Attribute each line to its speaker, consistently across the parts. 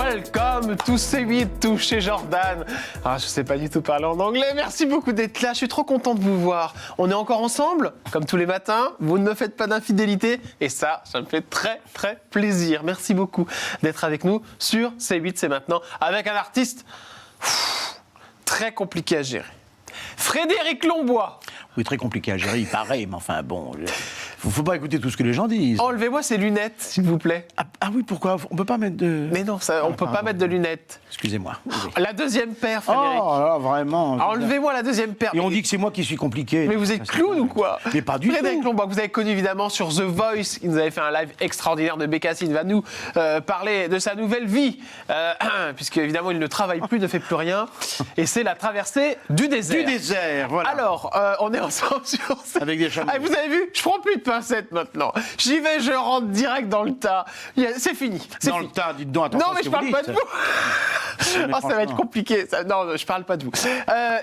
Speaker 1: Welcome to C8, to chez Jordan. Ah, je sais pas du tout parler en anglais. Merci beaucoup d'être là. Je suis trop content de vous voir. On est encore ensemble, comme tous les matins. Vous ne me faites pas d'infidélité. Et ça me fait très, très plaisir. Merci beaucoup d'être avec nous sur C8. C'est maintenant avec un artiste très compliqué à gérer. Frédéric Lombois.
Speaker 2: Oui, très compliqué à gérer, il paraît, mais enfin bon, faut pas écouter tout ce que les gens disent.
Speaker 1: Enlevez-moi ces lunettes, s'il vous plaît.
Speaker 2: Ah oui, pourquoi? On peut pas mettre de...
Speaker 1: Mais non, ça, on peut pas mettre de lunettes.
Speaker 2: Excusez-moi. Oui.
Speaker 1: La deuxième paire, Frédéric.
Speaker 2: Oh là, vraiment.
Speaker 1: Enlevez-moi la deuxième paire.
Speaker 2: Et on dit que c'est moi qui suis compliqué.
Speaker 1: Mais vous êtes clown ou quoi?
Speaker 2: Mais pas du
Speaker 1: Frédéric
Speaker 2: tout.
Speaker 1: Lombois, que vous avez connu évidemment sur The Voice, qui nous avait fait un live extraordinaire de Bécassine, il va nous parler de sa nouvelle vie, puisque évidemment il ne travaille plus, ne fait plus rien, et c'est la traversée du désert.
Speaker 2: Du désert, voilà.
Speaker 1: Alors, on est ensemble sur...
Speaker 2: Avec des chameaux.
Speaker 1: Ah, vous avez vu, je prends plus de pincettes maintenant. J'y vais, je rentre direct dans le tas. C'est fini.
Speaker 2: Dans le tas, dites donc, attention.
Speaker 1: Non, mais je parle pas de vous. Oh, ça va être compliqué. Non, je parle pas de vous.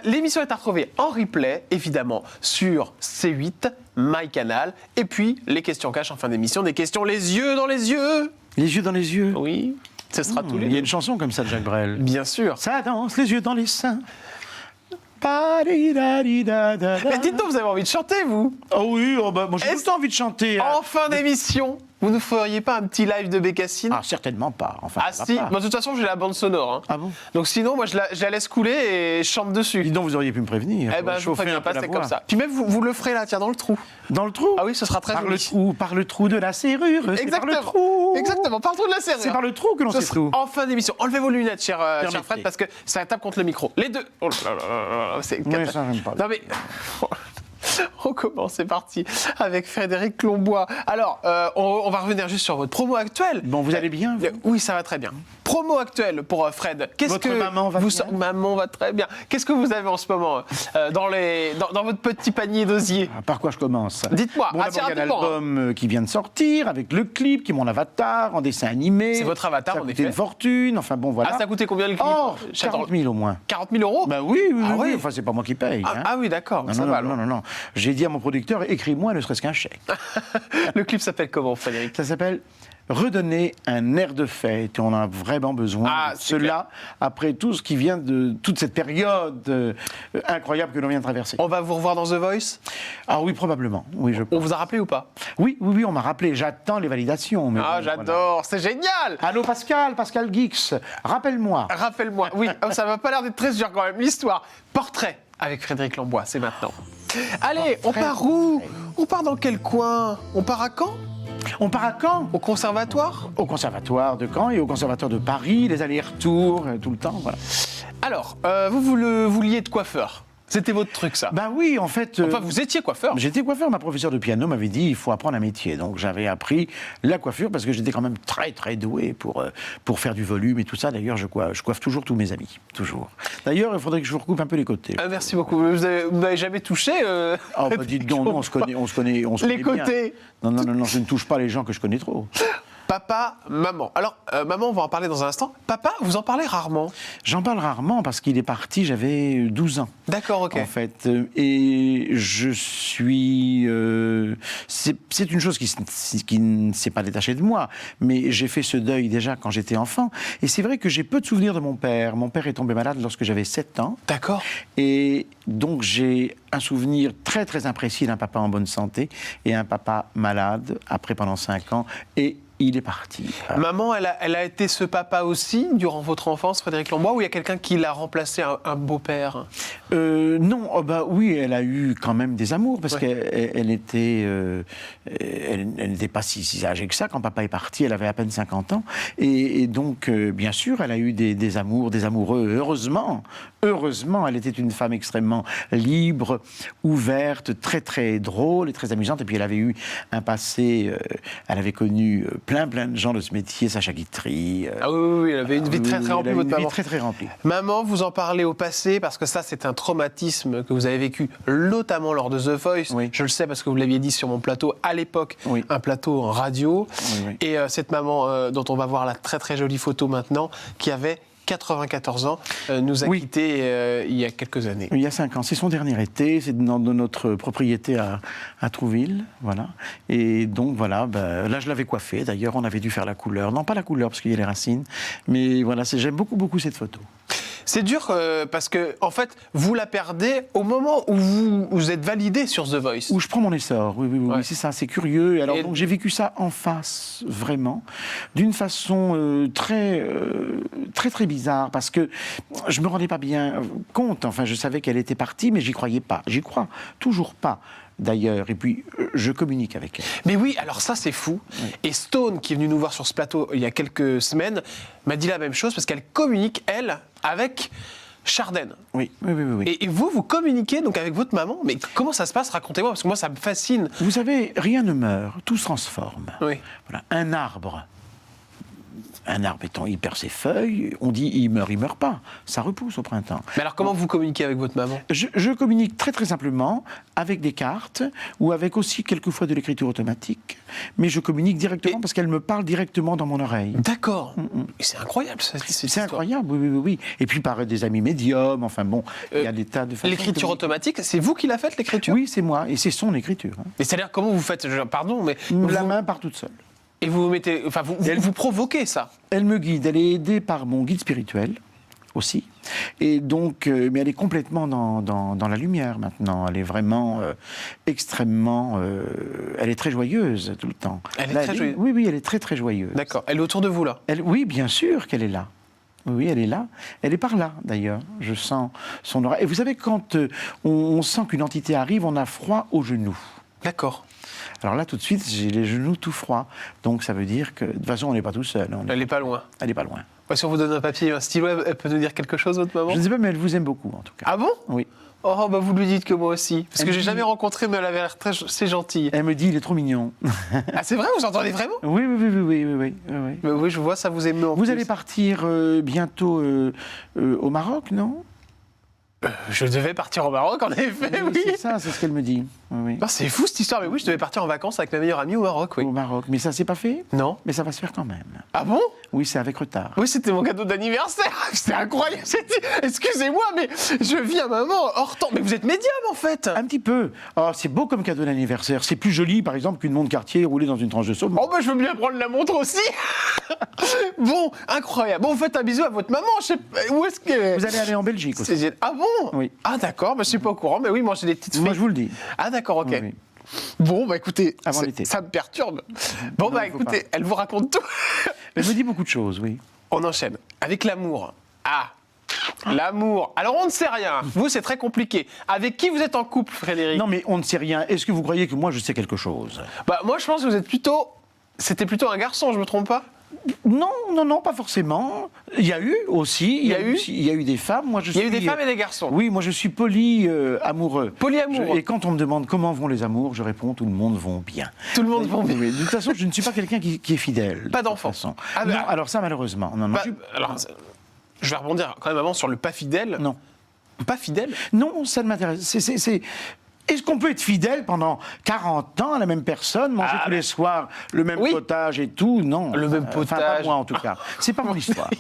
Speaker 1: L'émission est à retrouver en replay, évidemment, sur C8, MyCanal. Et puis, les questions cash en fin d'émission. Des questions les yeux dans les yeux.
Speaker 2: Les yeux dans les yeux.
Speaker 1: Oui, ce sera tous les
Speaker 2: Il y a
Speaker 1: deux.
Speaker 2: une chanson comme ça de Jacques Brel.
Speaker 1: Bien sûr.
Speaker 2: Ça danse, les yeux dans les seins.
Speaker 1: Mais dites-donc, vous avez envie de chanter, vous?
Speaker 2: Oh oui, moi j'ai tout le temps envie de chanter.
Speaker 1: En fin d'émission, vous ne feriez pas un petit live de Bécassine?
Speaker 2: Ah, certainement pas. Enfin,
Speaker 1: Ah
Speaker 2: ça va
Speaker 1: si,
Speaker 2: pas.
Speaker 1: moi, de toute façon j'ai la bande sonore. Hein.
Speaker 2: Ah bon?
Speaker 1: Donc sinon moi je la laisse couler et je chante dessus.
Speaker 2: Dis donc, vous auriez pu me prévenir.
Speaker 1: Eh ben je vous
Speaker 2: Chauffer
Speaker 1: préviens
Speaker 2: un peu
Speaker 1: pas,
Speaker 2: la
Speaker 1: c'est
Speaker 2: voix.
Speaker 1: comme ça. Puis même vous le ferez là, tiens, dans le trou.
Speaker 2: Dans le trou?
Speaker 1: Ah oui, ce sera très joli.
Speaker 2: Par le trou de la serrure. C'est par le trou.
Speaker 1: Exactement, par le trou de la serrure.
Speaker 2: C'est par le trou que l'on
Speaker 1: Ce
Speaker 2: sait
Speaker 1: sera
Speaker 2: tout.
Speaker 1: en fin d'émission. Enlevez vos lunettes, cher
Speaker 2: Permettez.
Speaker 1: Fred, parce que ça tape contre le micro. Les deux. Oh là là là là, c'est
Speaker 2: Oui, ça, j'aime pas.
Speaker 1: Non mais... On commence, c'est parti, avec Frédéric Lombois. Alors, on va revenir juste sur votre promo actuelle.
Speaker 2: Bon, vous allez bien, vous?
Speaker 1: Oui, ça va très bien. Promo actuelle pour Fred.
Speaker 2: Votre maman va bien?
Speaker 1: Maman va très bien. Qu'est-ce que vous avez en ce moment dans votre petit panier d'osier?
Speaker 2: Par quoi je commence?
Speaker 1: Dites-moi,
Speaker 2: Bon,
Speaker 1: assez
Speaker 2: d'abord, il y a
Speaker 1: rapidement.
Speaker 2: l'album qui vient de sortir, avec le clip, qui est mon avatar, en dessin animé.
Speaker 1: C'est votre avatar,
Speaker 2: ça
Speaker 1: en
Speaker 2: a
Speaker 1: effet.
Speaker 2: coûté une fortune, enfin bon, voilà.
Speaker 1: Ah, ça a coûté combien le clip?
Speaker 2: Oh,
Speaker 1: J'adore.
Speaker 2: 40 000 au moins.
Speaker 1: 40 000 euros?
Speaker 2: Ben oui,
Speaker 1: Ah
Speaker 2: oui,
Speaker 1: ouais.
Speaker 2: enfin, c'est pas moi qui paye.
Speaker 1: Ah,
Speaker 2: hein.
Speaker 1: ah oui, d'accord,
Speaker 2: Non,
Speaker 1: ça
Speaker 2: non,
Speaker 1: va
Speaker 2: non,
Speaker 1: alors.
Speaker 2: non, non. J'ai dit à mon producteur, écris-moi ne serait-ce qu'un chèque.
Speaker 1: Le clip s'appelle comment, Frédéric?
Speaker 2: Ça s'appelle Redonner un air de fête. Et on a vraiment besoin
Speaker 1: Ah,
Speaker 2: de
Speaker 1: c'est
Speaker 2: cela après tout ce qui vient de toute cette période incroyable que l'on vient de traverser.
Speaker 1: On va vous revoir dans The Voice?
Speaker 2: Ah oui, probablement. Oui,
Speaker 1: On vous a rappelé ou pas?
Speaker 2: oui, on m'a rappelé. J'attends les validations. Mais
Speaker 1: Ah,
Speaker 2: bon,
Speaker 1: j'adore, c'est génial!
Speaker 2: voilà. Allô, Pascal Guix, rappelle-moi.
Speaker 1: Rappelle-moi, oui, ça m'a pas l'air d'être très dur quand même. L'histoire, portrait avec Frédéric Lombois, c'est maintenant. Allez, on part où? On part dans quel coin? On part à Caen?
Speaker 2: On part à Caen,
Speaker 1: Au conservatoire?
Speaker 2: au conservatoire de Caen et au conservatoire de Paris, les allers-retours, tout le temps, voilà.
Speaker 1: Alors, vous vouliez être coiffeur. C'était votre truc, ça.
Speaker 2: Ben oui, en fait...
Speaker 1: Enfin, vous étiez coiffeur.
Speaker 2: J'étais coiffeur, ma professeure de piano m'avait dit il faut apprendre un métier. Donc j'avais appris la coiffure parce que j'étais quand même très très doué pour faire du volume et tout ça. D'ailleurs, je coiffe toujours tous mes amis, toujours. D'ailleurs, il faudrait que je vous recoupe un peu les côtés.
Speaker 1: Merci beaucoup. Vous m'avez jamais touché
Speaker 2: Oh, bah, dites donc, non, on se connaît
Speaker 1: Les
Speaker 2: bien.
Speaker 1: côtés.
Speaker 2: Non, je ne touche pas les gens que je connais trop.
Speaker 1: Papa, maman. Alors, maman, on va en parler dans un instant. Papa, vous en parlez rarement.
Speaker 2: J'en parle rarement parce qu'il est parti, j'avais 12 ans.
Speaker 1: D'accord, ok.
Speaker 2: En fait, et je suis... c'est une chose qui ne s'est pas détachée de moi, mais j'ai fait ce deuil déjà quand j'étais enfant. Et c'est vrai que j'ai peu de souvenirs de mon père. Mon père est tombé malade lorsque j'avais 7 ans.
Speaker 1: D'accord.
Speaker 2: Et donc j'ai un souvenir très très imprécis d'un papa en bonne santé et un papa malade après pendant 5 ans. Et il est parti.
Speaker 1: Maman, elle a été ce papa aussi durant votre enfance, Frédéric Lombois, ou il y a quelqu'un qui l'a remplacé, un beau-père?
Speaker 2: Non, oh bah oui, elle a eu quand même des amours parce qu'elle n'était pas si âgée que ça quand papa est parti. Elle avait à peine 50 ans et donc bien sûr, elle a eu des amours, des amoureux. Heureusement, elle était une femme extrêmement libre, ouverte, très très drôle et très amusante. Et puis elle avait eu un passé, elle avait connu plein de gens de ce métier, Sacha Guitry.
Speaker 1: Ah oui, elle avait une vie très très remplie, votre maman.
Speaker 2: Très très remplie.
Speaker 1: Maman, vous en parlez au passé, parce que ça, c'est un traumatisme que vous avez vécu, notamment lors de The Voice.
Speaker 2: Oui.
Speaker 1: Je le sais parce que vous l'aviez dit sur mon plateau à l'époque,
Speaker 2: Oui.
Speaker 1: un plateau en radio.
Speaker 2: Oui.
Speaker 1: Et cette maman, dont on va voir la très très jolie photo maintenant, qui avait 94 ans, nous a quittés il y a quelques années.
Speaker 2: Il y a 5 ans. C'est son dernier été. C'est dans notre propriété à Trouville. Voilà. Et donc, voilà. Là, je l'avais coiffé. D'ailleurs, on avait dû faire la couleur. Non, pas la couleur, parce qu'il y a les racines. Mais voilà, j'aime beaucoup, beaucoup cette photo.
Speaker 1: C'est dur parce que, en fait, vous la perdez au moment où vous êtes validé sur The Voice.
Speaker 2: Où je prends mon essor, oui, c'est ça, c'est curieux. Alors, donc, j'ai vécu ça en face, vraiment, d'une façon très bizarre, parce que je me rendais pas bien compte. Enfin, je savais qu'elle était partie, mais j'y croyais pas. J'y crois toujours pas. D'ailleurs, et puis je communique avec elle.
Speaker 1: Mais oui, alors ça c'est fou. Oui. Et Stone, qui est venu nous voir sur ce plateau il y a quelques semaines, m'a dit la même chose parce qu'elle communique, elle, avec Chardenne.
Speaker 2: Oui.
Speaker 1: Et vous communiquez donc avec votre maman, mais comment ça se passe? Racontez-moi, parce que moi ça me fascine.
Speaker 2: Vous savez, rien ne meurt, tout se transforme.
Speaker 1: Oui.
Speaker 2: Voilà. Un arbre étant, il perd ses feuilles, on dit il meurt pas, ça repousse au printemps.
Speaker 1: Mais alors comment vous communiquez avec votre maman?
Speaker 2: Je communique très très simplement avec des cartes ou avec aussi quelquefois de l'écriture automatique, mais je communique directement parce qu'elle me parle directement dans mon oreille.
Speaker 1: D'accord. C'est incroyable ça.
Speaker 2: C'est incroyable, oui. Et puis par des amis médiums, enfin bon, il y a des tas de façons.
Speaker 1: L'écriture automatique, c'est vous qui la faites, l'écriture?
Speaker 2: Oui, c'est moi, et c'est son écriture.
Speaker 1: Et c'est-à-dire comment vous faites, pardon, mais...
Speaker 2: La main part toute seule.
Speaker 1: Et vous mettez, enfin vous provoquez ça.
Speaker 2: Elle me guide, elle est aidée par mon guide spirituel aussi, et donc, mais elle est complètement dans la lumière maintenant. Elle est vraiment extrêmement, elle est très joyeuse tout le temps.
Speaker 1: Elle est très joyeuse.
Speaker 2: Oui, elle est très très joyeuse.
Speaker 1: D'accord. Elle est autour de vous là.
Speaker 2: Oui, bien sûr qu'elle est là. Oui, elle est là. Elle est par là, d'ailleurs. Je sens son aura. Et vous savez, quand on sent qu'une entité arrive, on a froid aux genoux.
Speaker 1: D'accord.
Speaker 2: Alors là, tout de suite, j'ai les genoux tout froids. Donc ça veut dire que, de toute façon, on n'est pas tout seul.
Speaker 1: Elle n'est pas loin.
Speaker 2: Elle n'est pas loin.
Speaker 1: Ouais, si on vous donne un papier et un stylo, elle peut nous dire quelque chose, votre maman?
Speaker 2: Je ne sais pas, mais elle vous aime beaucoup, en tout cas.
Speaker 1: Ah bon?
Speaker 2: Oui.
Speaker 1: Oh, bah vous lui dites que moi aussi. Parce que j'ai jamais rencontré, mais elle avait l'air c'est gentille.
Speaker 2: Elle me dit, il est trop mignon.
Speaker 1: Ah, c'est vrai? Vous entendez vraiment?
Speaker 2: Oui.
Speaker 1: Mais oui, je vois, ça vous émeut en plus.
Speaker 2: Vous allez partir bientôt au Maroc, non?
Speaker 1: Je devais partir au Maroc, en effet, oui.
Speaker 2: C'est ça, c'est ce qu'elle me dit. Oui.
Speaker 1: Non, c'est fou cette histoire, mais oui, je devais partir en vacances avec ma meilleure amie au Maroc, oui.
Speaker 2: Au Maroc, mais ça s'est pas fait?
Speaker 1: Non.
Speaker 2: Mais ça va se faire quand même.
Speaker 1: Ah bon?
Speaker 2: Oui, c'est avec retard.
Speaker 1: Oui, c'était mon cadeau d'anniversaire. C'était incroyable. Excusez-moi, mais je vis un moment hors temps. Mais vous êtes médium, en fait.
Speaker 2: Un petit peu. Oh, c'est beau comme cadeau d'anniversaire. C'est plus joli, par exemple, qu'une montre Cartier roulée dans une tranche de saumon.
Speaker 1: Oh, bah, je veux bien prendre la montre aussi. Bon, incroyable. Bon, vous faites un bisou à votre maman. Je sais pas, où est-ce que...
Speaker 2: Vous allez aller en Belgique aussi.
Speaker 1: Ah bon?
Speaker 2: Oui.
Speaker 1: Ah d'accord, bah, je suis pas au courant, mais oui, manger des petites frites.
Speaker 2: Moi, je vous le dis.
Speaker 1: Ah d'accord, ok.
Speaker 2: Oui.
Speaker 1: Bon, bah écoutez,
Speaker 2: avant l'été.
Speaker 1: Ça me perturbe. Bon, bah écoutez, elle vous raconte tout.
Speaker 2: Elle me dit beaucoup de choses, oui.
Speaker 1: On enchaîne. Avec l'amour. Ah, l'amour. Alors, on ne sait rien. Vous, c'est très compliqué. Avec qui vous êtes en couple, Frédéric?
Speaker 2: Non, mais on ne sait rien. Est-ce que vous croyez que moi, je sais quelque chose?
Speaker 1: Bah, moi, je pense que vous êtes plutôt... C'était plutôt un garçon, je me trompe pas?
Speaker 2: Non, pas forcément. Il y a eu aussi. Il y a eu des femmes. Moi,
Speaker 1: il y a eu des femmes et des garçons.
Speaker 2: Oui, moi, je suis polyamoureux.
Speaker 1: Polyamoureux.
Speaker 2: Et quand on me demande comment vont les amours, je réponds tout le monde vont bien.
Speaker 1: Tout le monde vont bien.
Speaker 2: Oui, de toute façon, je ne suis pas quelqu'un qui est fidèle.
Speaker 1: Pas d'enfant.
Speaker 2: Ah, non, alors ça, malheureusement. Non,
Speaker 1: alors, je vais rebondir quand même avant sur le pas fidèle.
Speaker 2: Non.
Speaker 1: Pas fidèle?
Speaker 2: Non, ça ne m'intéresse. Est-ce qu'on peut être fidèle pendant 40 ans à la même personne, manger tous les soirs le même potage et tout? Non.
Speaker 1: Le même potage.
Speaker 2: Enfin, pas moi, en tout cas. C'est pas mon histoire.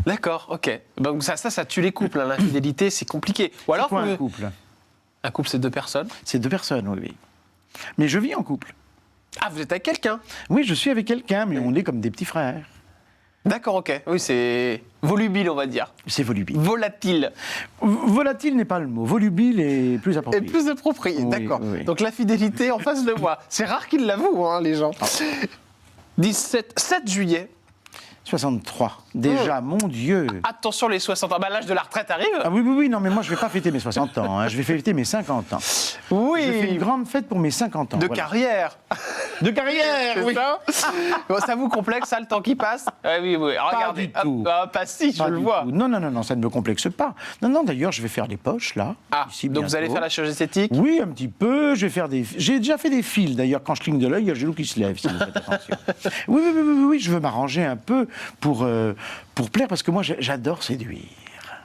Speaker 1: D'accord, ok. Donc ça tue les couples. Hein. L'infidélité, c'est compliqué. Ou alors,
Speaker 2: quoi un couple?
Speaker 1: Un couple, c'est 2 personnes?
Speaker 2: C'est 2 personnes, oui. Mais je vis en couple.
Speaker 1: Ah, vous êtes avec quelqu'un?
Speaker 2: Oui, je suis avec quelqu'un, mais on est comme des petits frères.
Speaker 1: D'accord, ok. Oui, c'est volubile, on va dire.
Speaker 2: C'est volubile.
Speaker 1: Volatile.
Speaker 2: Volatile n'est pas le mot. Volubile est plus approprié.
Speaker 1: Et plus approprié,
Speaker 2: oui,
Speaker 1: d'accord.
Speaker 2: Oui.
Speaker 1: Donc la fidélité en face de moi. C'est rare qu'ils l'avouent, hein, les gens. 7 juillet.
Speaker 2: 63. Déjà, mon Dieu.
Speaker 1: Attention, les 60 ans. Bah, l'âge de la retraite arrive.
Speaker 2: Ah oui, non, mais moi, je ne vais pas fêter mes 60 ans. Hein. Je vais fêter mes 50 ans.
Speaker 1: Oui.
Speaker 2: Je fais une grande fête pour mes 50 ans.
Speaker 1: De carrière.
Speaker 2: De carrière, oui.
Speaker 1: Ça, bon, ça vous complexe, ça, le temps qui passe? Oui. Regardez.
Speaker 2: Pas du tout.
Speaker 1: Pas si, je le vois.
Speaker 2: Tout. Non, ça ne me complexe pas. Non, d'ailleurs, je vais faire des poches, là.
Speaker 1: Ah,
Speaker 2: ici,
Speaker 1: donc vous allez faire la chirurgie esthétique?
Speaker 2: Oui, un petit peu. J'ai déjà fait des fils, d'ailleurs. Quand je cligne de l'œil, il y a le genou qui se lève, si vous faites attention. Oui, je veux m'arranger un peu pour plaire, parce que moi, j'adore séduire.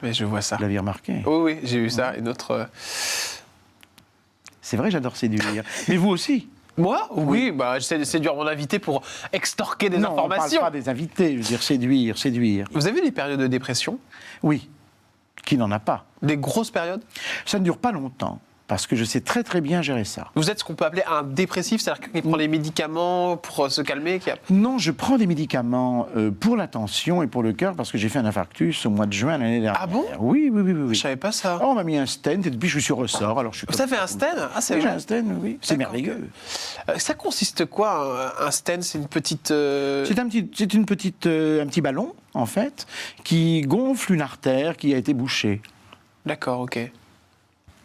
Speaker 1: Mais je vois ça.
Speaker 2: Vous l'avez remarqué?
Speaker 1: Oui, j'ai eu ça. Et notre...
Speaker 2: C'est vrai, j'adore séduire. Mais vous aussi?
Speaker 1: Moi? Oui, bah, j'essaie de séduire mon invité pour extorquer des
Speaker 2: Non, on ne
Speaker 1: informations.
Speaker 2: parle pas des invités, je veux dire séduire.
Speaker 1: Vous avez des périodes de dépression?
Speaker 2: Oui, qui n'en a pas.
Speaker 1: Des grosses périodes?
Speaker 2: Ça ne dure pas longtemps, parce que je sais très très bien gérer ça.
Speaker 1: Vous êtes ce qu'on peut appeler un dépressif, c'est-à-dire qu'il prend les médicaments pour se calmer
Speaker 2: Non, je prends des médicaments pour la tension et pour le cœur, parce que j'ai fait un infarctus au mois de juin l'année dernière.
Speaker 1: Ah bon?
Speaker 2: Oui.
Speaker 1: Je savais pas ça.
Speaker 2: Oh, on m'a mis un stent et depuis je suis sur ressort. Alors je suis
Speaker 1: Ça fait un stent? Ah, c'est
Speaker 2: Oui, j'ai
Speaker 1: vrai.
Speaker 2: un stent, oui. C'est
Speaker 1: D'accord.
Speaker 2: merveilleux.
Speaker 1: Ça consiste quoi, un stent? C'est une petite...
Speaker 2: C'est un petit ballon, en fait, qui gonfle une artère qui a été bouchée.
Speaker 1: D'accord, ok.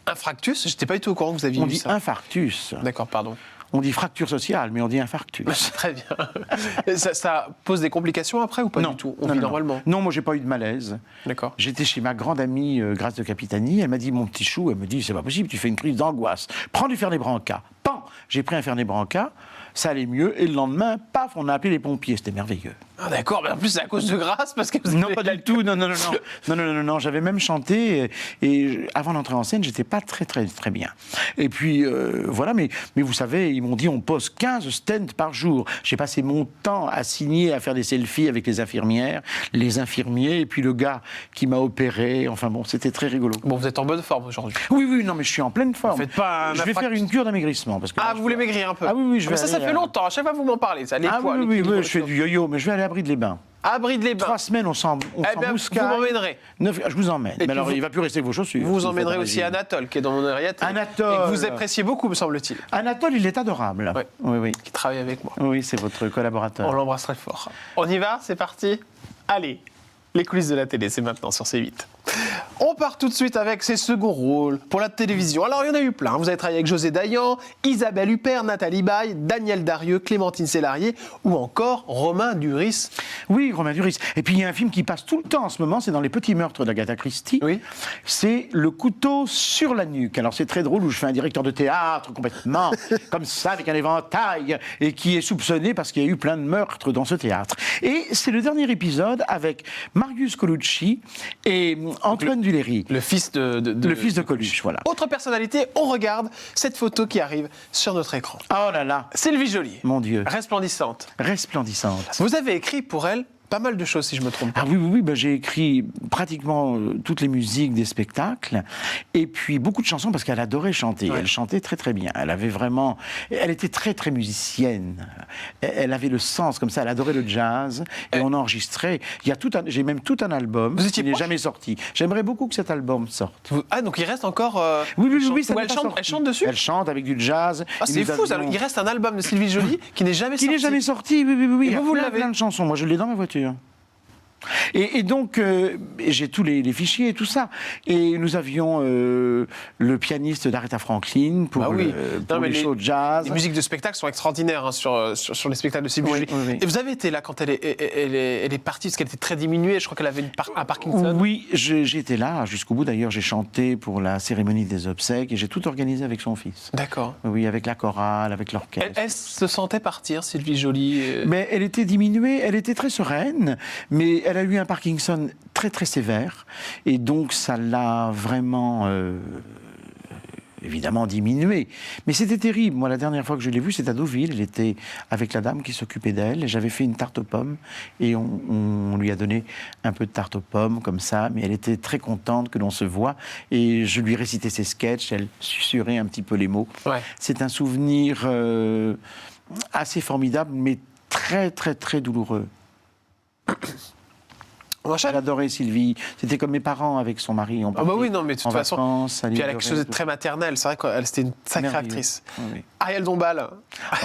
Speaker 1: Infarctus? J'étais pas du tout au courant que vous aviez
Speaker 2: On
Speaker 1: eu
Speaker 2: dit
Speaker 1: ça.
Speaker 2: infarctus.
Speaker 1: D'accord, pardon.
Speaker 2: On dit fracture sociale, mais on dit infarctus.
Speaker 1: Très bien. Ça pose des complications après ou pas
Speaker 2: non,
Speaker 1: du tout? On
Speaker 2: non,
Speaker 1: vit
Speaker 2: non.
Speaker 1: normalement.
Speaker 2: Non, moi j'ai pas eu de malaise.
Speaker 1: D'accord.
Speaker 2: J'étais chez ma grande amie Grâce de Capitani. Elle m'a dit, mon petit chou, elle me dit, c'est pas possible, tu fais une crise d'angoisse. Prends du Fernet Branca. Pan. J'ai pris un Fernet Branca. Ça allait mieux. Et le lendemain, paf, on a appelé les pompiers. C'était merveilleux.
Speaker 1: Ah d'accord, mais en plus c'est à cause de Grâce parce que vous
Speaker 2: Non,
Speaker 1: avez
Speaker 2: pas du tout. Non. J'avais même chanté et avant d'entrer en scène, j'étais pas très bien. Et puis voilà, mais vous savez, ils m'ont dit on pose 15 stents par jour. J'ai passé mon temps à signer, à faire des selfies avec les infirmières, les infirmiers et puis le gars qui m'a opéré. Enfin bon, c'était très rigolo.
Speaker 1: Bon, vous êtes en bonne forme aujourd'hui.
Speaker 2: Oui, non, mais je suis en pleine forme.
Speaker 1: Vous faites pas un
Speaker 2: je vais faire une cure d'amaigrissement parce que
Speaker 1: Ah,
Speaker 2: là,
Speaker 1: vous voulez maigrir un peu?
Speaker 2: Ah oui, je vais
Speaker 1: Mais ça
Speaker 2: aller,
Speaker 1: fait longtemps. À chaque fois vous m'en parlez. Ça, les
Speaker 2: Ah
Speaker 1: poids,
Speaker 2: oui,
Speaker 1: l'équilibre,
Speaker 2: je fais du yo-yo, mais je vais aller à Bride-les-Bains.
Speaker 1: À Bride-les-Bains.
Speaker 2: 3 semaines, on s'en
Speaker 1: Eh bien, vous
Speaker 2: mouscaille.
Speaker 1: m'emmènerez.
Speaker 2: Je vous emmène.
Speaker 1: Et
Speaker 2: Mais
Speaker 1: puis
Speaker 2: alors,
Speaker 1: vous-
Speaker 2: il va plus rester que vos chaussures.
Speaker 1: Vous
Speaker 2: si
Speaker 1: emmènerez
Speaker 2: faites un
Speaker 1: aussi
Speaker 2: régime.
Speaker 1: Anatole, qui est dans mon oreillette.
Speaker 2: Anatole.
Speaker 1: Et que vous appréciez beaucoup, me semble-t-il.
Speaker 2: Anatole, il est adorable.
Speaker 1: Ouais.
Speaker 2: Oui.
Speaker 1: Qui travaille avec moi.
Speaker 2: Oui, c'est votre
Speaker 1: On
Speaker 2: collaborateur.
Speaker 1: l'embrasse très fort. On y va? C'est parti? Allez, les coulisses de la télé, c'est maintenant sur C8. On part tout de suite avec ses seconds rôles pour la télévision. Alors, il y en a eu plein. Vous avez travaillé avec José Dayan, Isabelle Huppert, Nathalie Baye, Daniel Darieux, Clémentine Sélarié ou encore Romain Duris.
Speaker 2: Oui, Romain Duris. Et puis, il y a un film qui passe tout le temps en ce moment, c'est dans Les Petits Meurtres d'Agatha Christie.
Speaker 1: Oui.
Speaker 2: C'est Le couteau sur la nuque. Alors, c'est très drôle où je fais un directeur de théâtre complètement comme ça, avec un éventail, et qui est soupçonné parce qu'il y a eu plein de meurtres dans ce théâtre. Et c'est le dernier épisode avec Marius Colucci et Antoine Duléry.
Speaker 1: Le fils
Speaker 2: Le fils de Coluche, voilà.
Speaker 1: Autre personnalité, on regarde cette photo qui arrive sur notre écran.
Speaker 2: Oh là là,
Speaker 1: Sylvie Joly,
Speaker 2: mon Dieu,
Speaker 1: resplendissante.
Speaker 2: resplendissante.
Speaker 1: Vous avez écrit pour elle pas mal de choses, si je me trompe pas.
Speaker 2: Ah oui, ben, j'ai écrit pratiquement toutes les musiques des spectacles et puis beaucoup de chansons parce qu'elle adorait chanter.
Speaker 1: Ouais.
Speaker 2: Elle chantait très bien. Elle avait vraiment, elle était très musicienne. Elle avait le sens comme ça. Elle adorait le jazz et on enregistrait. J'ai même tout un album
Speaker 1: Vous étiez
Speaker 2: qui n'est
Speaker 1: proche
Speaker 2: jamais sorti. J'aimerais beaucoup que cet album sorte.
Speaker 1: Ah, donc il reste encore...
Speaker 2: Oui, ça
Speaker 1: où
Speaker 2: n'est
Speaker 1: elle
Speaker 2: pas
Speaker 1: chante,
Speaker 2: sorti.
Speaker 1: elle chante dessus?
Speaker 2: Elle chante avec du jazz.
Speaker 1: Ah,
Speaker 2: Et
Speaker 1: c'est
Speaker 2: nous
Speaker 1: fou, ça.
Speaker 2: avions-
Speaker 1: Il reste un album de Sylvie Joly qui n'est jamais
Speaker 2: Qui
Speaker 1: sorti.
Speaker 2: n'est jamais sorti, oui.
Speaker 1: Et
Speaker 2: Il y a
Speaker 1: vous l'avez?
Speaker 2: plein de chansons. Moi, je l'ai dans ma voiture. Et donc, j'ai tous les fichiers et tout ça. Et nous avions le pianiste d'Aretha Franklin pour,
Speaker 1: Bah oui.
Speaker 2: pour
Speaker 1: Non, mais
Speaker 2: les shows de jazz.
Speaker 1: Les musiques de spectacle sont extraordinaires hein, sur les spectacles de Sylvie
Speaker 2: Oui,
Speaker 1: Joly.
Speaker 2: oui.
Speaker 1: Et vous avez été là quand elle est partie, parce qu'elle était très diminuée. Je crois qu'elle avait un Parkinson.
Speaker 2: Oui, j'étais là jusqu'au bout. D'ailleurs, j'ai chanté pour la cérémonie des obsèques et j'ai tout organisé avec son fils.
Speaker 1: D'accord.
Speaker 2: Oui, avec la chorale, avec l'orchestre.
Speaker 1: Elle se sentait partir, Sylvie Joly.
Speaker 2: Mais elle était diminuée, elle était très sereine, mais elle a eu un Parkinson très sévère, et donc ça l'a vraiment, évidemment, diminuée. Mais c'était terrible. Moi, la dernière fois que je l'ai vue, c'était à Deauville. Elle était avec la dame qui s'occupait d'elle, et j'avais fait une tarte aux pommes, et on lui a donné un peu de tarte aux pommes, comme ça, mais elle était très contente que l'on se voit, et je lui récitais ses sketchs, elle susurrait un petit peu les mots.
Speaker 1: Ouais.
Speaker 2: C'est un souvenir assez formidable, mais très douloureux.
Speaker 1: On enchaîne.
Speaker 2: Elle adorait Sylvie. C'était comme mes parents avec son mari. On
Speaker 1: Ah bah oui, non, mais de toute
Speaker 2: en
Speaker 1: façon.
Speaker 2: vacances,
Speaker 1: Puis elle a
Speaker 2: adorait
Speaker 1: quelque chose de
Speaker 2: tout.
Speaker 1: très maternel. C'est vrai qu'elle c'était une sacrée
Speaker 2: Merveilleux.
Speaker 1: actrice.
Speaker 2: Oui.
Speaker 1: Ariel Dombal.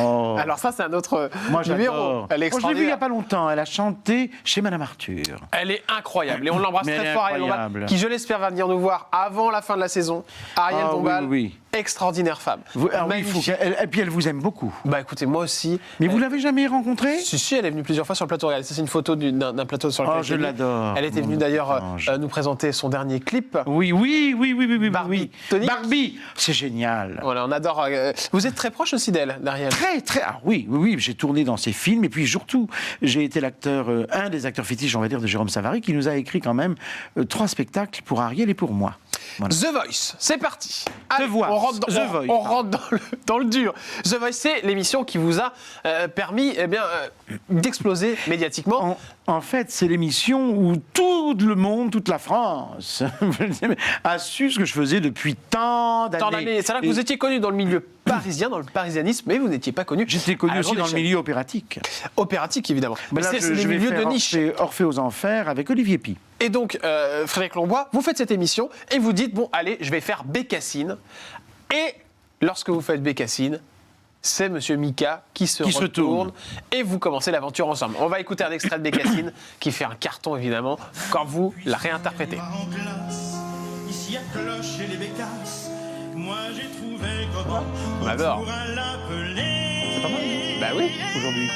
Speaker 2: Oh.
Speaker 1: Alors ça, c'est un autre
Speaker 2: Moi,
Speaker 1: numéro.
Speaker 2: j'adore.
Speaker 1: Elle est
Speaker 2: Moi, je l'ai vue il n'y a
Speaker 1: extraordinaire.
Speaker 2: pas longtemps. Elle a chanté chez Madame Arthur.
Speaker 1: Elle est incroyable. Et on l'embrasse
Speaker 2: Mais elle
Speaker 1: très
Speaker 2: est
Speaker 1: fort, Ariel Dombal,
Speaker 2: incroyable.
Speaker 1: qui, je l'espère, va venir nous voir avant la fin de la saison. Ariel
Speaker 2: Ah,
Speaker 1: Dombal,
Speaker 2: oui.
Speaker 1: extraordinaire femme.
Speaker 2: Oui, il faut
Speaker 1: Magnifique.
Speaker 2: et puis elle vous aime beaucoup.
Speaker 1: Bah écoutez, moi aussi.
Speaker 2: Mais vous l'avez jamais rencontrée?
Speaker 1: Si, elle est venue plusieurs fois sur le plateau. Regardez, ça, c'est une photo d'un plateau sur lequel
Speaker 2: Oh, je
Speaker 1: j'ai vu.
Speaker 2: l'adore.
Speaker 1: Elle était venue
Speaker 2: Mon
Speaker 1: d'ailleurs
Speaker 2: ange.
Speaker 1: nous présenter son dernier clip.
Speaker 2: Oui.
Speaker 1: Barbie. Tonique.
Speaker 2: Barbie, c'est génial.
Speaker 1: Voilà, on adore. Vous êtes très proche aussi d'elle, d'Ariel.
Speaker 2: Très. Ah oui, j'ai tourné dans ses films et puis surtout, j'ai été l'acteur, un des acteurs fétiches, on va dire, de Jérôme Savary, qui nous a écrit quand même 3 spectacles pour Ariel et pour moi. Voilà.
Speaker 1: The Voice, c'est parti.
Speaker 2: Te
Speaker 1: Allez,
Speaker 2: vois.
Speaker 1: on
Speaker 2: The Voice.
Speaker 1: On rentre dans le dur. The Voice, c'est l'émission qui vous a permis d'exploser médiatiquement.
Speaker 2: En fait, c'est l'émission où tout le monde, toute la France a su ce que je faisais depuis tant d'années.
Speaker 1: C'est-à-dire que vous étiez connu dans le milieu parisien, dans le parisianisme, mais vous n'étiez pas connu.
Speaker 2: J'étais connu aussi dans le milieu opératique.
Speaker 1: Opératique, évidemment.
Speaker 2: Mais là,
Speaker 1: c'est
Speaker 2: je
Speaker 1: des
Speaker 2: vais
Speaker 1: milieux
Speaker 2: faire
Speaker 1: de niche.
Speaker 2: Orphée aux Enfers avec Olivier Py.
Speaker 1: Et donc, Frédéric Longbois, vous faites cette émission et vous dites, bon, allez, je vais faire Bécassine. Et lorsque vous faites Bécassine, c'est Monsieur Mika qui se retourne et vous commencez l'aventure ensemble. On va écouter un extrait de Bécassine qui fait un carton, évidemment, quand vous la réinterprétez.
Speaker 3: Ici à Cloche et les Bécasses, moi j'ai trouvé comment
Speaker 1: On adore.
Speaker 3: l'appeler.
Speaker 2: C'est pas mal.
Speaker 1: Bah oui.
Speaker 2: Aujourd'hui.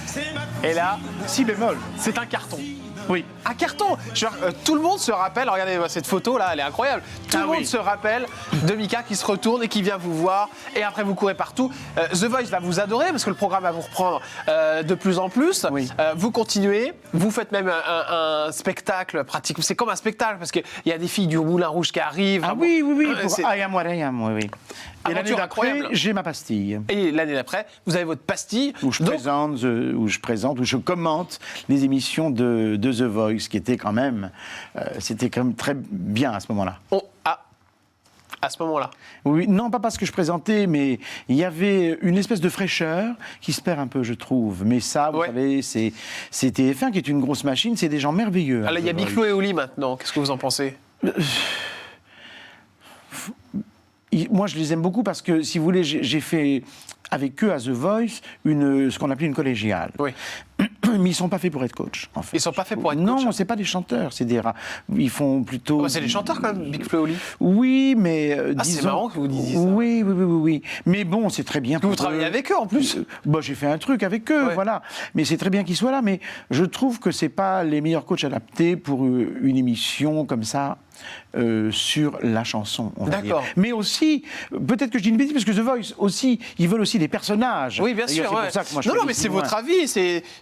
Speaker 3: C'est ma
Speaker 1: Et là,
Speaker 2: Si bémol.
Speaker 1: c'est un carton.
Speaker 2: Oui.
Speaker 1: Un carton. Tout le monde se rappelle, regardez cette photo là, elle est incroyable. Tout le monde se rappelle de Mika qui se retourne et qui vient vous voir et après vous courez partout. The Voice va vous adorer parce que le programme va vous reprendre de plus en plus.
Speaker 2: Oui.
Speaker 1: Vous continuez, vous faites même un spectacle pratique. C'est comme un spectacle parce qu'il y a des filles du Moulin Rouge qui arrivent.
Speaker 2: Ah
Speaker 1: Vraiment.
Speaker 2: oui, oui, oui.
Speaker 1: C'est-
Speaker 2: I am what I am, oui, oui. Et l'année
Speaker 1: Aventure
Speaker 2: d'après,
Speaker 1: incroyable.
Speaker 2: j'ai ma pastille.
Speaker 1: Et l'année d'après, vous avez votre pastille.
Speaker 2: Où je
Speaker 1: Donc,
Speaker 2: présente, où je commente les émissions de The Voice, qui étaient quand même, c'était quand même très bien à ce moment-là.
Speaker 1: à ce moment-là.
Speaker 2: Oui, non, pas parce que je présentais, mais il y avait une espèce de fraîcheur qui se perd un peu, je trouve. Mais ça, vous savez, c'est TF1 qui est une grosse machine, c'est des gens merveilleux.
Speaker 1: Alors, il y a Big Flo et Oli maintenant. Qu'est-ce que vous en pensez?
Speaker 2: Moi, je les aime beaucoup parce que, si vous voulez, j'ai fait avec eux à The Voice ce qu'on appelait une collégiale.
Speaker 1: Oui.
Speaker 2: Mais ils sont pas faits pour être coach, en fait.
Speaker 1: Ils sont pas faits pour être coach.
Speaker 2: Non, c'est pas des chanteurs, c'est des rats. Ils font plutôt.
Speaker 1: C'est des chanteurs quand même, Big Flo et Oli.
Speaker 2: Oui, mais
Speaker 1: Ah, c'est marrant que vous disiez ça.
Speaker 2: Oui. Mais bon, c'est très bien.
Speaker 1: Que vous travaillez avec eux en plus.
Speaker 2: Bah, j'ai fait un truc avec eux,
Speaker 1: Ouais.
Speaker 2: voilà. Mais c'est très bien qu'ils soient là. Mais je trouve que c'est pas les meilleurs coachs adaptés pour une émission comme ça. Sur la chanson, on va dire.
Speaker 1: D'accord.
Speaker 2: Mais aussi, peut-être que je dis une bêtise, parce que The Voice aussi, ils veulent aussi des personnages.
Speaker 1: Oui, bien
Speaker 2: D'ailleurs,
Speaker 1: sûr.
Speaker 2: C'est
Speaker 1: ouais.
Speaker 2: pour ça que moi, je
Speaker 1: non,
Speaker 2: fais
Speaker 1: mais
Speaker 2: des
Speaker 1: c'est
Speaker 2: films,
Speaker 1: votre
Speaker 2: ouais.
Speaker 1: avis.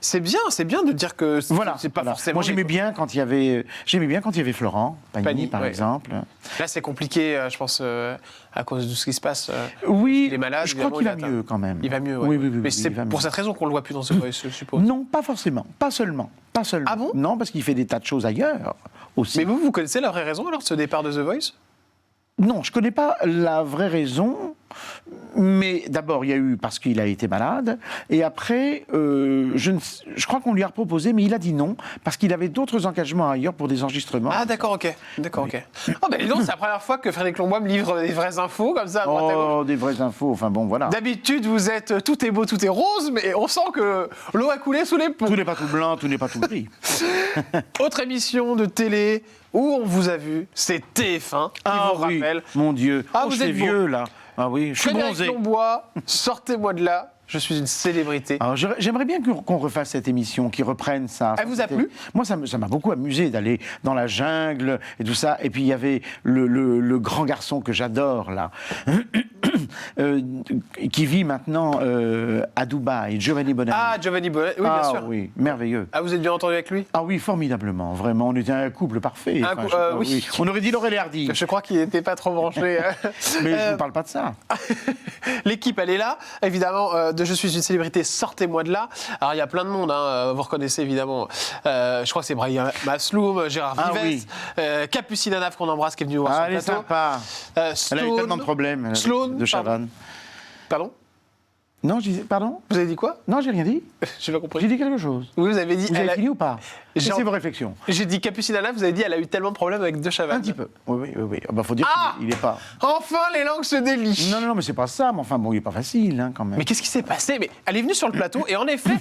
Speaker 1: C'est bien de dire que
Speaker 2: Voilà.
Speaker 1: c'est pas
Speaker 2: voilà.
Speaker 1: forcément.
Speaker 2: Moi, j'aimais bien quand il y avait Florent Pagny, par
Speaker 1: ouais.
Speaker 2: exemple.
Speaker 1: Là, c'est compliqué, je pense, à cause de ce qui se passe.
Speaker 2: Oui,
Speaker 1: Il est malade.
Speaker 2: je crois qu'il va mieux quand même.
Speaker 1: Il va mieux.
Speaker 2: Oui,
Speaker 1: Ouais.
Speaker 2: oui,
Speaker 1: Mais c'est
Speaker 2: il va
Speaker 1: pour
Speaker 2: mieux.
Speaker 1: cette raison qu'on le voit plus dans ce Voice, je suppose.
Speaker 2: Non, pas forcément, pas seulement.
Speaker 1: Ah bon?
Speaker 2: Non, parce qu'il fait des tas de choses ailleurs aussi.
Speaker 1: Mais vous connaissez la vraie raison alors de ce départ de The Voice?
Speaker 2: Non, je ne connais pas la vraie raison, mais d'abord, il y a eu parce qu'il a été malade, et après, je crois qu'on lui a proposé, mais il a dit non, parce qu'il avait d'autres engagements ailleurs pour des enregistrements.
Speaker 1: Ah, d'accord, ok. Oh, ben dis donc, c'est la première fois que Frédéric Longbois me livre des vraies infos comme ça à droite à gauche.
Speaker 2: Oh, des vraies infos, enfin bon, voilà.
Speaker 1: D'habitude, vous êtes tout est beau, tout est rose, mais on sent que l'eau a coulé sous les ponts.
Speaker 2: Tout n'est pas tout blanc, tout n'est pas tout gris.
Speaker 1: Autre émission de télé où on vous a vu, c'est TF1 qui vous
Speaker 2: oui,
Speaker 1: rappelle.
Speaker 2: mon Dieu.
Speaker 1: Ah,
Speaker 2: Oh,
Speaker 1: vous
Speaker 2: je suis
Speaker 1: êtes beau.
Speaker 2: vieux, là. Ah oui, je suis
Speaker 1: Frédéric
Speaker 2: bronzé.
Speaker 1: Longbois, sortez-moi de là, je suis une célébrité.
Speaker 2: Alors, j'aimerais bien qu'on refasse cette émission, qu'ils reprennent ça.
Speaker 1: Elle vous a plu?
Speaker 2: Moi, ça m'a beaucoup amusé d'aller dans la jungle et tout ça. Et puis, il y avait le grand garçon que j'adore, là, qui vit maintenant à Dubaï, Giovanni Bonanni.
Speaker 1: Ah, Giovanni Bonnet, oui, bien sûr.
Speaker 2: Oui, merveilleux.
Speaker 1: Ah, vous êtes bien entendu avec lui?
Speaker 2: Ah oui, formidablement, vraiment. On était un couple parfait.
Speaker 1: Un
Speaker 2: Enfin,
Speaker 1: cou-
Speaker 2: je sais pas,
Speaker 1: oui.
Speaker 2: On aurait dit Laurel et Hardy.
Speaker 1: Je crois qu'il n'était pas trop branché.
Speaker 2: Mais je ne parle pas de ça.
Speaker 1: L'équipe, elle est là. Évidemment, de Je suis une célébrité, sortez-moi de là. Alors, il y a plein de monde. Vous reconnaissez évidemment. Je crois que c'est Brahim Masloum, Gérard
Speaker 2: Ah
Speaker 1: Vives, Capucine Anaf qu'on embrasse, qui est venu voir
Speaker 2: Ah,
Speaker 1: sur
Speaker 2: elle
Speaker 1: le
Speaker 2: est
Speaker 1: plateau.
Speaker 2: sympa. Elle a eu
Speaker 1: Sloan-
Speaker 2: tellement de problèmes
Speaker 1: Sloan,
Speaker 2: de Chavannes.
Speaker 1: Pardon?
Speaker 2: Non, je disais, pardon?
Speaker 1: Vous avez dit quoi?
Speaker 2: Non, j'ai rien dit.
Speaker 1: J'ai pas compris.
Speaker 2: J'ai dit quelque chose.
Speaker 1: Oui, vous avez dit.
Speaker 2: Vous avez fini ou pas?
Speaker 1: J'ai-
Speaker 2: C'est vos réflexions.
Speaker 1: J'ai dit Capucine Anaf, vous avez dit elle a eu tellement de problèmes avec De Chavannes.
Speaker 2: Un petit peu. Oui. Ah bah, faut dire
Speaker 1: Ah
Speaker 2: qu'il est pas.
Speaker 1: Enfin, les langues se délient.
Speaker 2: Non, mais c'est pas ça. Mais enfin, bon, il est pas facile, hein, quand même.
Speaker 1: Mais qu'est-ce qui s'est passé? Mais elle est venue sur le plateau et en effet,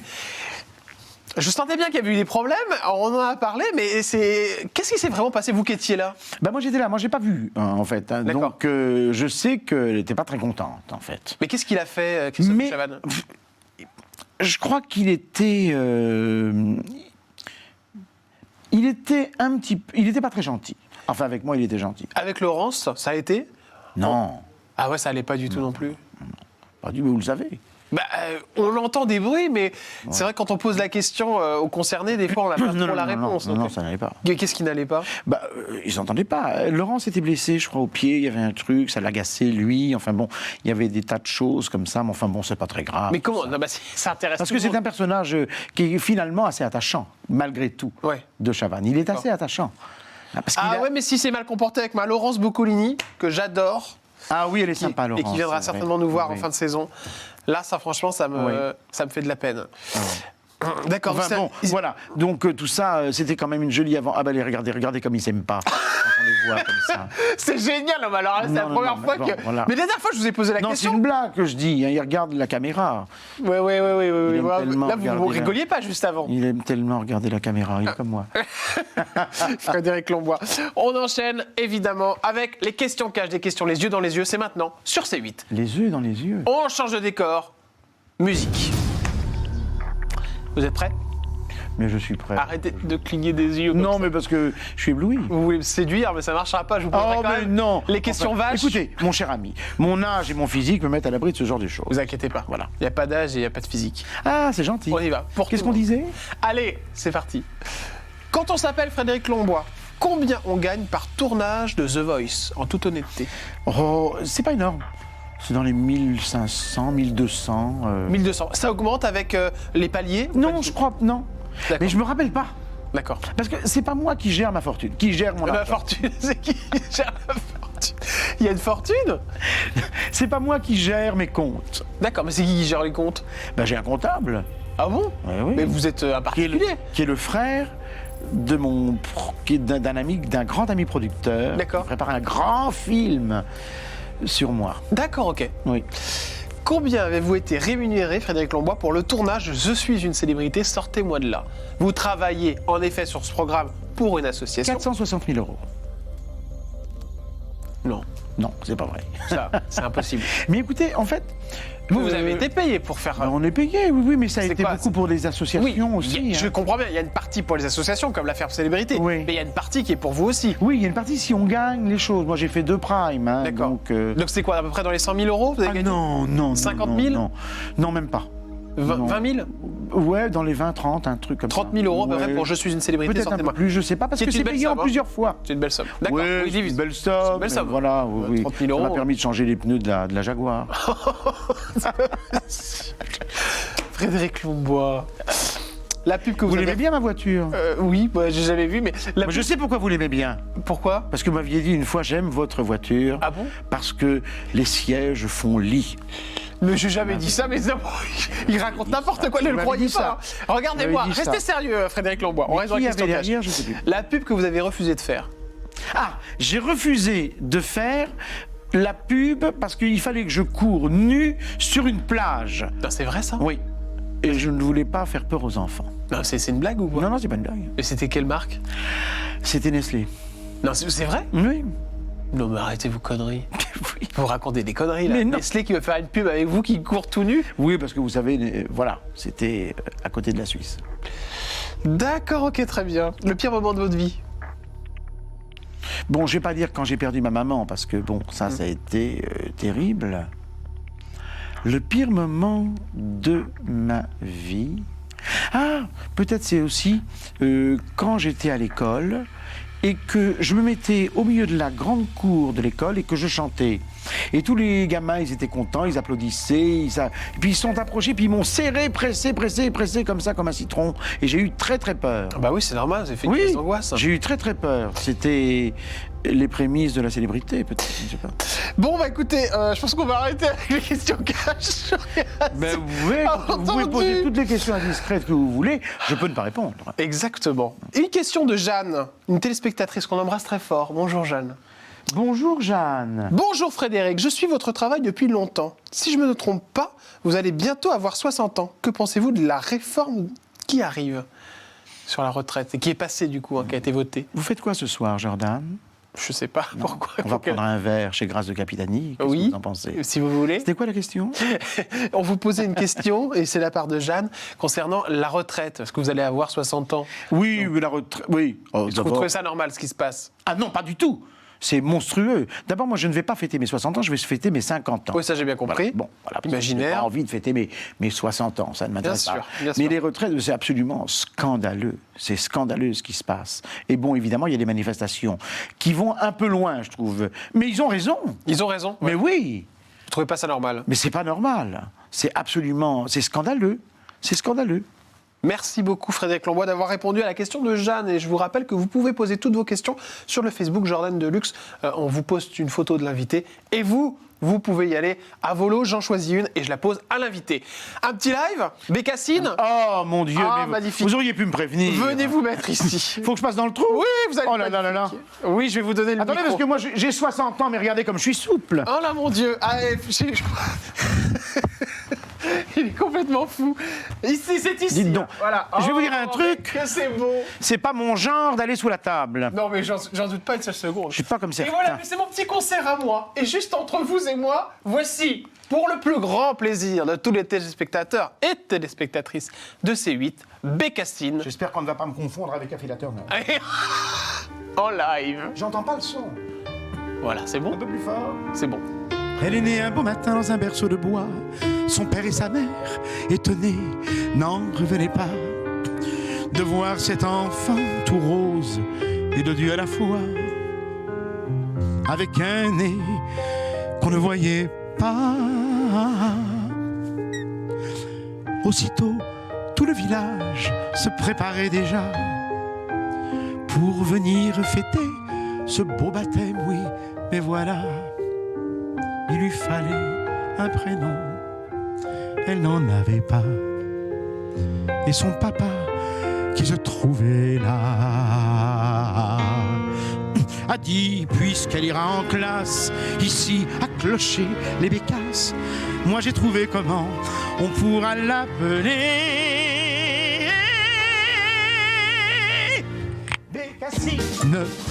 Speaker 1: je sentais bien qu'il y avait eu des problèmes. On en a parlé, mais qu'est-ce qui s'est vraiment passé, vous qui étiez là?
Speaker 2: Bah, moi, j'étais là. Moi, j'ai pas vu, hein, en fait. Hein.
Speaker 1: D'accord.
Speaker 2: Donc, je sais qu'elle était pas très contente, en fait.
Speaker 1: Mais qu'est-ce qu'il a fait, Christophe
Speaker 2: Mais-
Speaker 1: Chavannes?
Speaker 2: Je crois qu'il était. Il était un petit. Il était pas très gentil. Enfin, avec moi, il était gentil.
Speaker 1: Avec Laurence, ça a été?
Speaker 2: Non.
Speaker 1: Ah ouais, ça allait pas du tout non plus.
Speaker 2: Pas du, mais vous le savez.
Speaker 1: On entend des bruits, mais c'est vrai que quand on pose la question aux concernés, des fois, on n'a pas trop la réponse.
Speaker 2: Non,
Speaker 1: Donc,
Speaker 2: ça n'allait pas.
Speaker 1: Qu'est-ce qui n'allait pas?
Speaker 2: Ils n'entendaient pas. Laurent s'était blessé, je crois, au pied. Il y avait un truc, ça l'agaçait, lui. Enfin bon, il y avait des tas de choses comme ça. Mais enfin bon, c'est pas très grave.
Speaker 1: Mais comment? Non, ça intéresse
Speaker 2: Parce
Speaker 1: tout
Speaker 2: que
Speaker 1: le
Speaker 2: c'est
Speaker 1: monde.
Speaker 2: un personnage qui est finalement assez attachant, malgré tout, de Chavannes. Il est assez attachant. Parce qu'il
Speaker 1: Ouais, mais si c'est mal comporté avec ma Laurence Boccolini, que j'adore,
Speaker 2: Ah oui, elle est sympa, Laurence.
Speaker 1: et qui viendra
Speaker 2: c'est vrai.
Speaker 1: certainement nous voir en
Speaker 2: Oui.
Speaker 1: fin de saison. Là, ça, franchement, ça me fait de la peine. D'accord.
Speaker 2: Enfin bon, voilà. Donc tout ça, c'était quand même une jolie avant. Ah ben regardez comme ils s'aiment pas quand on les voit comme ça.
Speaker 1: C'est génial, mais alors là, c'est la
Speaker 2: Non,
Speaker 1: première
Speaker 2: non,
Speaker 1: fois
Speaker 2: bon,
Speaker 1: que.
Speaker 2: voilà.
Speaker 1: Mais la dernière fois, je vous ai posé la
Speaker 2: Non, c'est
Speaker 1: question.
Speaker 2: une blague que je dis. Hein, il regarde la caméra.
Speaker 1: Oui.
Speaker 2: aime tellement
Speaker 1: Là, vous
Speaker 2: regarder
Speaker 1: rigoliez pas juste avant.
Speaker 2: Il aime tellement regarder la caméra. Il est comme moi.
Speaker 1: Frédéric Lombois. On enchaîne évidemment avec les questions cash, des questions les yeux dans les yeux. C'est maintenant sur C8.
Speaker 2: Les yeux dans les yeux.
Speaker 1: On change de décor. Musique. Vous êtes prêts?
Speaker 2: Mais je suis prêt.
Speaker 1: Arrêtez de cligner des yeux. comme
Speaker 2: Non,
Speaker 1: ça.
Speaker 2: mais parce que je suis ébloui.
Speaker 1: Vous voulez me séduire, mais ça marchera pas. Je vous poserai
Speaker 2: Oh,
Speaker 1: quand
Speaker 2: mais
Speaker 1: même
Speaker 2: non.
Speaker 1: les questions
Speaker 2: Enfin,
Speaker 1: vaches.
Speaker 2: Écoutez, mon cher ami, mon âge et mon physique me mettent à l'abri de ce genre de choses.
Speaker 1: Vous inquiétez pas.
Speaker 2: Voilà.
Speaker 1: Il n'y a pas d'âge et il n'y a pas de physique.
Speaker 2: Ah, c'est gentil.
Speaker 1: On y va. Pour
Speaker 2: Qu'est-ce
Speaker 1: tout le
Speaker 2: qu'on
Speaker 1: monde.
Speaker 2: disait?
Speaker 1: Allez, c'est parti. Quand on s'appelle Frédéric Lombois, combien on gagne par tournage de The Voice, en toute honnêteté?
Speaker 2: Oh, c'est pas énorme. C'est dans les 1500, 1200.
Speaker 1: 1200. Ça augmente avec les paliers?
Speaker 2: Non, je crois non.
Speaker 1: D'accord.
Speaker 2: Mais je me rappelle pas.
Speaker 1: D'accord.
Speaker 2: Parce que c'est pas moi qui gère ma fortune, qui gère mon
Speaker 1: La
Speaker 2: argent.
Speaker 1: fortune, c'est qui gère la fortune? Il y a une fortune?
Speaker 2: C'est pas moi qui gère mes comptes.
Speaker 1: D'accord, mais c'est qui gère les comptes?
Speaker 2: Ben, j'ai un comptable.
Speaker 1: Ah bon?
Speaker 2: Ouais, oui.
Speaker 1: Mais vous êtes un
Speaker 2: Qui est,
Speaker 1: particulier.
Speaker 2: qui est le frère de d'un grand ami producteur.
Speaker 1: D'accord.
Speaker 2: Qui prépare un grand film sur moi.
Speaker 1: D'accord, ok.
Speaker 2: Oui.
Speaker 1: Combien avez-vous été rémunéré, Frédéric Lombois, pour le tournage Je suis une célébrité, sortez-moi de là? Vous travaillez en effet sur ce programme pour une association.
Speaker 2: 460 000 euros.
Speaker 1: Non,
Speaker 2: Non, c'est pas vrai.
Speaker 1: ça, c'est impossible.
Speaker 2: Mais écoutez, en fait.
Speaker 1: Vous avez été payé pour faire.
Speaker 2: On est payé, oui, mais ça a
Speaker 1: C'est
Speaker 2: été
Speaker 1: quoi,
Speaker 2: beaucoup
Speaker 1: c'est-
Speaker 2: pour les associations aussi.
Speaker 1: je
Speaker 2: hein.
Speaker 1: comprends bien, il y a une partie pour les associations, comme l'affaire Célébrité,
Speaker 2: Oui.
Speaker 1: mais il y a une partie qui est pour vous aussi.
Speaker 2: Oui, il y a une partie si on gagne les choses. Moi, j'ai fait 2 primes. Hein,
Speaker 1: D'accord.
Speaker 2: Donc,
Speaker 1: Donc c'est quoi, à peu près dans les 100 000 euros vous avez
Speaker 2: ah
Speaker 1: gagné?
Speaker 2: non.
Speaker 1: 50 000?
Speaker 2: Non, même pas.
Speaker 1: 20
Speaker 2: non.
Speaker 1: 20 000?
Speaker 2: Ouais, dans les 20, 30, un truc comme
Speaker 1: 30
Speaker 2: ça.
Speaker 1: 000 euros à peu près
Speaker 2: Ouais.
Speaker 1: pour Je suis une célébrité,
Speaker 2: Peut-être un peu
Speaker 1: sortez-moi.
Speaker 2: plus, je sais pas, parce
Speaker 1: C'est
Speaker 2: que
Speaker 1: une
Speaker 2: c'est
Speaker 1: belle
Speaker 2: payé en
Speaker 1: somme, hein.
Speaker 2: plusieurs fois.
Speaker 1: C'est une belle somme. D'accord,
Speaker 2: Ouais,
Speaker 1: oui,
Speaker 2: c'est
Speaker 1: divise.
Speaker 2: une belle somme.
Speaker 1: Une belle somme.
Speaker 2: Voilà, oui.
Speaker 1: 30 000
Speaker 2: Ça m'a
Speaker 1: euros.
Speaker 2: permis de changer les pneus de la Jaguar.
Speaker 1: Frédéric Lombois. La pub que vous,
Speaker 2: Vous
Speaker 1: avez...
Speaker 2: l'aimez bien, ma voiture?
Speaker 1: Oui, bah, j'ai jamais vu, mais la
Speaker 2: Moi, je sais pourquoi vous l'aimez bien.
Speaker 1: pourquoi?
Speaker 2: Parce que vous m'aviez dit une fois, j'aime votre voiture.
Speaker 1: Ah bon?
Speaker 2: Parce que les sièges font lit.
Speaker 1: Mais j'ai jamais dit ça, mais ça, il raconte n'importe quoi, ne le
Speaker 2: m'avez
Speaker 1: croyez
Speaker 2: dit
Speaker 1: pas.
Speaker 2: ça.
Speaker 1: hein. Regardez-moi,
Speaker 2: Vous m'avez dit
Speaker 1: restez
Speaker 2: ça.
Speaker 1: sérieux, Frédéric Lombois. On reste dans
Speaker 2: Qui
Speaker 1: la
Speaker 2: avait
Speaker 1: question cash.
Speaker 2: derrière, je sais plus.
Speaker 1: La pub que vous avez refusé de faire.
Speaker 2: Ah, j'ai refusé de faire la pub parce qu'il fallait que je cours nu sur une plage.
Speaker 1: Non, c'est vrai ça?
Speaker 2: Oui. Et je ne voulais pas faire peur aux enfants.
Speaker 1: Non, c'est une blague ou quoi?
Speaker 2: Non, c'est pas une blague.
Speaker 1: Et c'était quelle marque?
Speaker 2: C'était Nestlé.
Speaker 1: Non, c'est vrai?
Speaker 2: Oui.
Speaker 1: Non, mais arrêtez vos conneries.
Speaker 2: Oui.
Speaker 1: Vous racontez des conneries là.
Speaker 2: Mais non.
Speaker 1: Nestlé qui veut faire une pub avec vous qui court tout nu?
Speaker 2: Oui, parce que vous savez, voilà, c'était à côté de la Suisse.
Speaker 1: D'accord, ok, très bien. Le pire moment de votre vie?
Speaker 2: Bon, je vais pas dire quand j'ai perdu ma maman, parce que bon, ça a été terrible. Le pire moment de ma vie. Ah, peut-être c'est aussi quand j'étais à l'école et que je me mettais au milieu de la grande cour de l'école et que je chantais. Et tous les gamins, ils étaient contents, ils applaudissaient, et puis ils sont approchés, puis ils m'ont serré, pressé comme ça, comme un citron. Et j'ai eu très très peur.
Speaker 1: Bah oui, c'est normal, c'est fait une
Speaker 2: Oui,
Speaker 1: crise d'angoisse.
Speaker 2: j'ai eu très très peur. C'était les prémices de la célébrité, peut-être, je ne sais pas.
Speaker 1: Bon, bah écoutez, je pense qu'on va arrêter avec les questions cash.
Speaker 2: Ben oui, vous pouvez
Speaker 1: Entendu.
Speaker 2: poser toutes les questions indiscrètes que vous voulez, je peux ne pas répondre.
Speaker 1: Exactement. Une question de Jeanne, une téléspectatrice qu'on embrasse très fort. Bonjour Jeanne.
Speaker 2: Bonjour Jeanne.
Speaker 1: Bonjour Frédéric, je suis votre travail depuis longtemps. Si je ne me trompe pas, vous allez bientôt avoir 60 ans. Que pensez-vous de la réforme qui arrive sur la retraite et qui est passée du coup, qui a été votée?
Speaker 2: Vous faites quoi ce soir, Jordan?
Speaker 1: Je sais pas pourquoi.
Speaker 2: On va prendre un verre chez Grâce de Capitani. Qu'est-ce
Speaker 1: Oui,
Speaker 2: que vous en pensez?
Speaker 1: si vous voulez.
Speaker 2: C'était quoi la question?
Speaker 1: On vous posait une question, et c'est la part de Jeanne, concernant la retraite. Est-ce que vous allez avoir 60 ans?
Speaker 2: Oui, la retraite. Oui. Oh,
Speaker 1: Est-ce que vous
Speaker 2: d'abord-
Speaker 1: trouvez ça normal, ce qui se passe?
Speaker 2: Ah non, pas du tout. C'est monstrueux. D'abord, moi, je ne vais pas fêter mes 60 ans, je vais fêter mes 50 ans.
Speaker 1: Oui, ça j'ai bien compris.
Speaker 2: Bon, voilà.
Speaker 1: Imaginaire.
Speaker 2: J'ai pas envie de fêter mes 60 ans, ça ne m'intéresse
Speaker 1: Bien
Speaker 2: pas.
Speaker 1: sûr, bien
Speaker 2: Mais
Speaker 1: sûr.
Speaker 2: les retraites, c'est absolument scandaleux. C'est scandaleux ce qui se passe. Et bon, évidemment, il y a des manifestations qui vont un peu loin, je trouve. Mais ils ont raison.
Speaker 1: Ils ont raison. Ouais.
Speaker 2: Mais oui.
Speaker 1: Vous trouvez pas ça normal?
Speaker 2: Mais c'est pas normal. C'est absolument... C'est scandaleux. C'est scandaleux.
Speaker 1: Merci beaucoup Frédéric Lambois d'avoir répondu à la question de Jeanne et je vous rappelle que vous pouvez poser toutes vos questions sur le Facebook Jordan Deluxe. On vous poste une photo de l'invité et vous pouvez y aller à volo. J'en choisis une et je la pose à l'invité. Un petit live, Bécassine.
Speaker 2: Oh mon Dieu,
Speaker 1: Ah,
Speaker 2: mais
Speaker 1: magnifique.
Speaker 2: vous auriez pu me prévenir.
Speaker 1: Venez vous mettre ici.
Speaker 2: Faut que je passe dans le trou?
Speaker 1: Oui, vous allez.
Speaker 2: Oh là là là là.
Speaker 1: Oui, je vais vous donner le
Speaker 2: Attendez,
Speaker 1: micro.
Speaker 2: parce que moi j'ai 60 ans, mais regardez comme je suis souple.
Speaker 1: Oh là mon Dieu. Allez, il est complètement fou. Ici, c'est ici.
Speaker 2: Dites donc.
Speaker 1: Voilà.
Speaker 2: Je vais vous
Speaker 1: Oh,
Speaker 2: dire un truc.
Speaker 1: Que c'est beau.
Speaker 2: C'est pas mon genre d'aller sous la table.
Speaker 1: Non mais j'en doute pas une seule seconde.
Speaker 2: Je suis pas comme
Speaker 1: Et
Speaker 2: certains.
Speaker 1: voilà, c'est mon petit concert à moi. Et juste entre vous et moi, voici, pour le plus grand plaisir de tous les téléspectateurs et téléspectatrices de C8, Bécassine
Speaker 2: J'espère qu'on ne va pas me confondre avec Affila Turner.
Speaker 1: en live.
Speaker 2: J'entends pas le son.
Speaker 1: Voilà, c'est bon?
Speaker 2: Un peu plus fort.
Speaker 1: C'est bon.
Speaker 4: Elle est née un beau matin dans un berceau de bois. Son père et sa mère, étonnés, n'en revenaient pas de voir cet enfant tout rose et dodu à la fois, avec un nez qu'on ne voyait pas. Aussitôt, tout le village se préparait déjà pour venir fêter ce beau baptême, oui, mais voilà. Il lui fallait un prénom, elle n'en avait pas. Et son papa, qui se trouvait là, a dit, puisqu'elle ira en classe, ici à Clocher les Bécasses, moi j'ai trouvé comment on pourra l'appeler. Bécassine,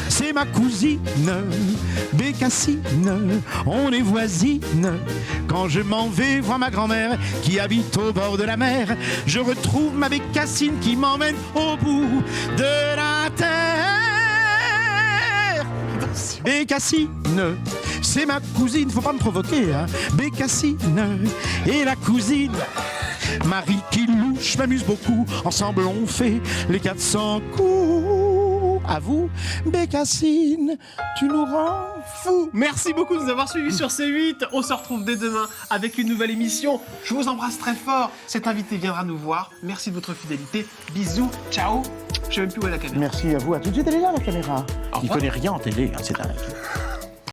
Speaker 4: c'est ma cousine, Bécassine, on est voisines. Quand je m'en vais voir ma grand-mère qui habite au bord de la mer, je retrouve ma Bécassine qui m'emmène au bout de la terre. Bécassine, c'est ma cousine, faut pas me provoquer, hein. Bécassine et la cousine Marie qui louche m'amuse beaucoup. Ensemble on fait les 400 coups. À vous, Bécassine, tu nous rends fous.
Speaker 1: Merci beaucoup de nous avoir suivis sur C8. On se retrouve dès demain avec une nouvelle émission. Je vous embrasse très fort. Cet invité viendra nous voir. Merci de votre fidélité. Bisous. Ciao. Je sais même plus où est la caméra.
Speaker 2: Merci à vous. À tout de suite, elle est là, la caméra.
Speaker 1: Au
Speaker 2: Il
Speaker 1: revoir.
Speaker 2: connaît rien en télé, hein, c'est dingue.